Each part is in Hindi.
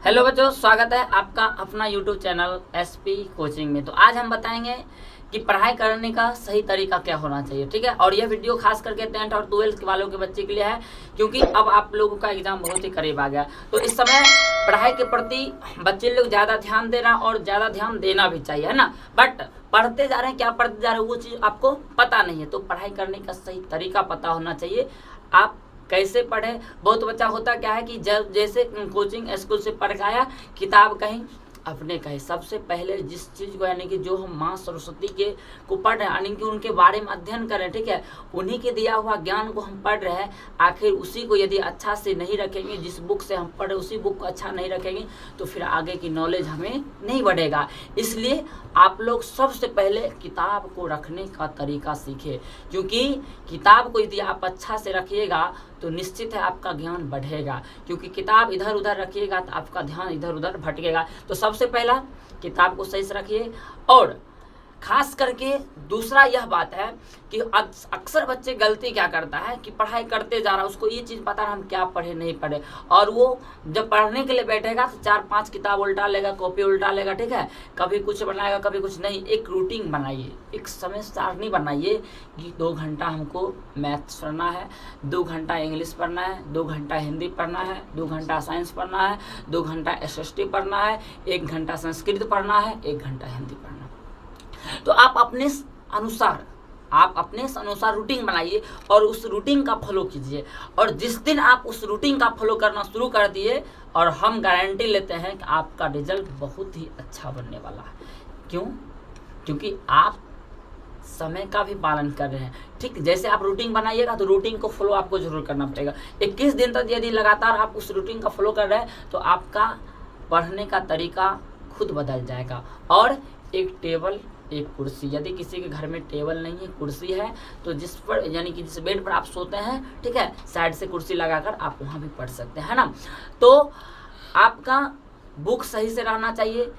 हेलो बच्चों, स्वागत है आपका अपना यूट्यूब चैनल एसपी कोचिंग में। तो आज हम बताएंगे कि पढ़ाई करने का सही तरीका क्या होना चाहिए। ठीक है, और यह वीडियो खास करके 10th और 12th वालों के बच्चे के लिए है, क्योंकि अब आप लोगों का एग्जाम बहुत ही करीब आ गया। तो इस समय पढ़ाई के प्रति बच्चे लोग ज़्यादा ध्यान दे रहा और ज़्यादा ध्यान देना भी चाहिए, है ना। बट पढ़ते जा रहे हैं, क्या पढ़ते जा रहे हैं वो चीज़ आपको पता नहीं है। तो पढ़ाई करने का सही तरीका पता होना चाहिए। आप कैसे पढ़े। बहुत बच्चा होता क्या है कि जब जैसे कोचिंग स्कूल से पढ़ के आया, किताब कहीं अपने कहीं। सबसे पहले जिस चीज़ को यानी कि जो हम माँ सरस्वती के को पढ़ रहे हैं, यानी कि उनके बारे में अध्ययन करें, ठीक है, उन्हीं के दिया हुआ ज्ञान को हम पढ़ रहे हैं। आखिर उसी को यदि अच्छा से नहीं रखेंगे, जिस बुक से हम पढ़ रहे उसी बुक को अच्छा नहीं रखेंगे, तो फिर आगे की नॉलेज हमें नहीं बढ़ेगा। इसलिए आप लोग सबसे पहले किताब को रखने का तरीका सीखें, क्योंकि किताब को यदि आप अच्छा से रखिएगा तो निश्चित है आपका ज्ञान बढ़ेगा। क्योंकि किताब इधर उधर रखिएगा तो आपका ध्यान इधर उधर भटकेगा। तो सबसे पहला किताब को सही से रखिए। और खास करके दूसरा यह बात है कि अक्सर बच्चे गलती क्या करता है कि पढ़ाई करते जा रहा है, उसको ये चीज़ पता है हम क्या पढ़े नहीं पढ़े, और वो जब पढ़ने के लिए बैठेगा तो 4-5 किताब उल्टा लेगा, कॉपी उल्टा लेगा, ठीक है, कभी कुछ बनाएगा कभी कुछ नहीं। एक रूटीन बनाइए, एक समय सारणी बनाइए कि 2 घंटा हमको मैथ्स पढ़ना है, 2 घंटा इंग्लिश पढ़ना है, 2 घंटा हिंदी पढ़ना है, 2 घंटा साइंस पढ़ना है, 2 घंटा SST पढ़ना है, 1 घंटा संस्कृत पढ़ना है, 1 घंटा हिंदी पढ़ना है। तो आप अपने अनुसार रूटीन बनाइए और उस रूटीन का फॉलो कीजिए। और जिस दिन आप उस रूटीन का फॉलो करना शुरू कर दिए, और हम गारंटी लेते हैं कि आपका रिजल्ट बहुत ही अच्छा बनने वाला है। क्यों? क्योंकि आप समय का भी पालन कर रहे हैं। ठीक, जैसे आप रूटीन बनाइएगा तो रूटीन को फॉलो आपको जरूर करना पड़ेगा। 21 दिन तक यदि लगातार आप उस रूटीन का फॉलो कर रहे हैं तो आपका पढ़ने का तरीका खुद बदल जाएगा। और एक टेबल, एक कुर्सी, यदि किसी के घर में टेबल नहीं है, कुर्सी है, तो जिस पर यानी कि जिस बेड पर आप सोते हैं, ठीक है, साइड से कुर्सी लगाकर आप वहाँ भी पढ़ सकते हैं, है ना। तो आपका बुक सही से रहना चाहिए।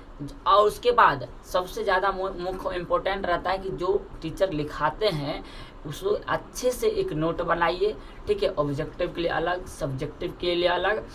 और उसके बाद सबसे ज़्यादा मुख्य इम्पोर्टेंट रहता है कि जो टीचर लिखाते हैं उसको अच्छे से एक नोट बनाइए, ठीक है, ऑब्जेक्टिव के लिए अलग, सब्जेक्टिव के लिए अलग,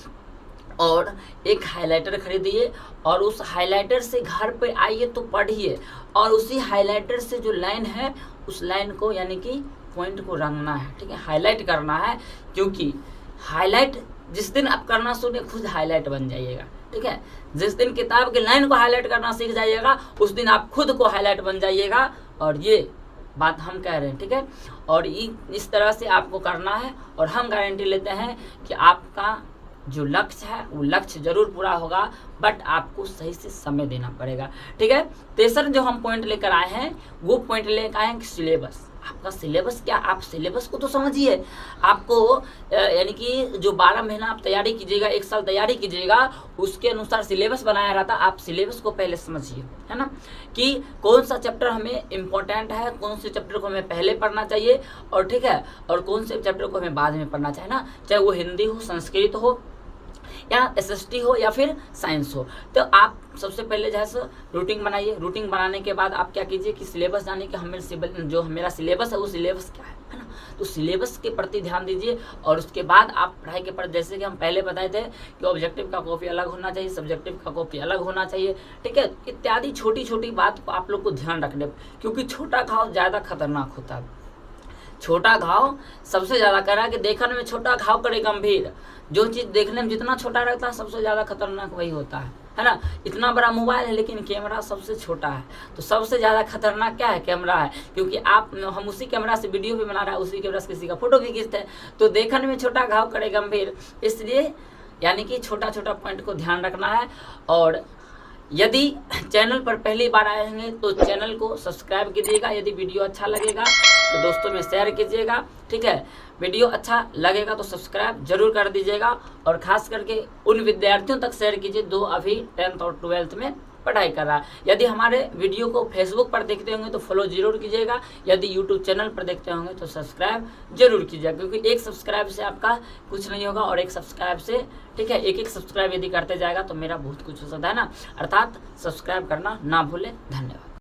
और एक हाइलाइटर खरीदिए और उस हाइलाइटर से घर पे आइए तो पढ़िए, और उसी हाइलाइटर से जो लाइन है उस लाइन को यानी कि पॉइंट को रंगना है, ठीक है, हाईलाइट करना है। क्योंकि हाईलाइट जिस दिन आप करना सुने खुद हाईलाइट बन जाइएगा, ठीक है। जिस दिन किताब के लाइन को हाईलाइट करना सीख जाइएगा उस दिन आप खुद को हाईलाइट बन जाइएगा। और ये बात हम कह रहे हैं, ठीक है। और इस तरह से आपको करना है, और हम गारंटी लेते हैं कि आपका जो लक्ष्य है वो लक्ष्य जरूर पूरा होगा, बट आपको सही से समय देना पड़ेगा, ठीक है। तीसरा जो हम पॉइंट लेकर आए हैं वो पॉइंट लेकर आए हैं सिलेबस। आपका सिलेबस क्या, आप सिलेबस को तो समझिए। आपको यानी कि जो 12 महीना आप तैयारी कीजिएगा, 1 साल तैयारी कीजिएगा, उसके अनुसार सिलेबस बनाया रहता। आप सिलेबस को पहले समझिए, है ना, कि कौन सा चैप्टर हमें इम्पोर्टेंट है, कौन से चैप्टर को हमें पहले पढ़ना चाहिए, और ठीक है, और कौन से चैप्टर को हमें बाद में पढ़ना चाहिए ना, चाहे वो हिंदी हो, संस्कृत हो, या SST हो, या फिर साइंस हो। तो आप सबसे पहले जैसे रूटीन बनाइए। रूटीन बनाने के बाद आप क्या कीजिए कि सिलेबस जानिए कि जो मेरा सिलेबस है वो सिलेबस क्या है ना। तो सिलेबस के प्रति ध्यान दीजिए, और उसके बाद आप पढ़ाई के प्रति, जैसे कि हम पहले बताए थे कि ऑब्जेक्टिव का कॉपी अलग होना चाहिए, सब्जेक्टिव का कॉपी अलग होना चाहिए, ठीक है, इत्यादि छोटी छोटी बात को आप लोग को ध्यान रखने, क्योंकि छोटा घाव ज़्यादा खतरनाक होता है। छोटा घाव सबसे ज़्यादा करा कि देखने में छोटा घाव करे गंभीर। जो चीज़ देखने में जितना छोटा रहता है सबसे ज़्यादा खतरनाक वही होता है ना। इतना बड़ा मोबाइल है लेकिन कैमरा सबसे छोटा है, तो सबसे ज़्यादा खतरनाक क्या है, कैमरा है। क्योंकि हम उसी कैमरा से वीडियो भी बना रहा है, उसी कैमरा से किसी का फोटो भी खींचते हैं। तो देखने में छोटा घाव करे गंभीर, इसलिए यानी कि छोटा छोटा पॉइंट को ध्यान रखना है। और यदि चैनल पर पहली बार आए हैं तो चैनल को सब्सक्राइब कीजिएगा। यदि वीडियो अच्छा लगेगा तो दोस्तों में शेयर कीजिएगा, ठीक है। वीडियो अच्छा लगेगा तो सब्सक्राइब जरूर कर दीजिएगा, और ख़ास करके उन विद्यार्थियों तक शेयर कीजिए जो अभी 10th और 12th में पढ़ाई कर रहा है। यदि हमारे वीडियो को फेसबुक पर देखते होंगे तो फॉलो जरूर कीजिएगा। यदि यूट्यूब चैनल पर देखते होंगे तो सब्सक्राइब जरूर कीजिएगा, क्योंकि एक सब्सक्राइब से आपका कुछ नहीं होगा, और एक सब्सक्राइब से, ठीक है, एक सब्सक्राइब यदि करते जाएगा तो मेरा बहुत कुछ हो सकता है ना। अर्थात सब्सक्राइब करना ना भूलें। धन्यवाद।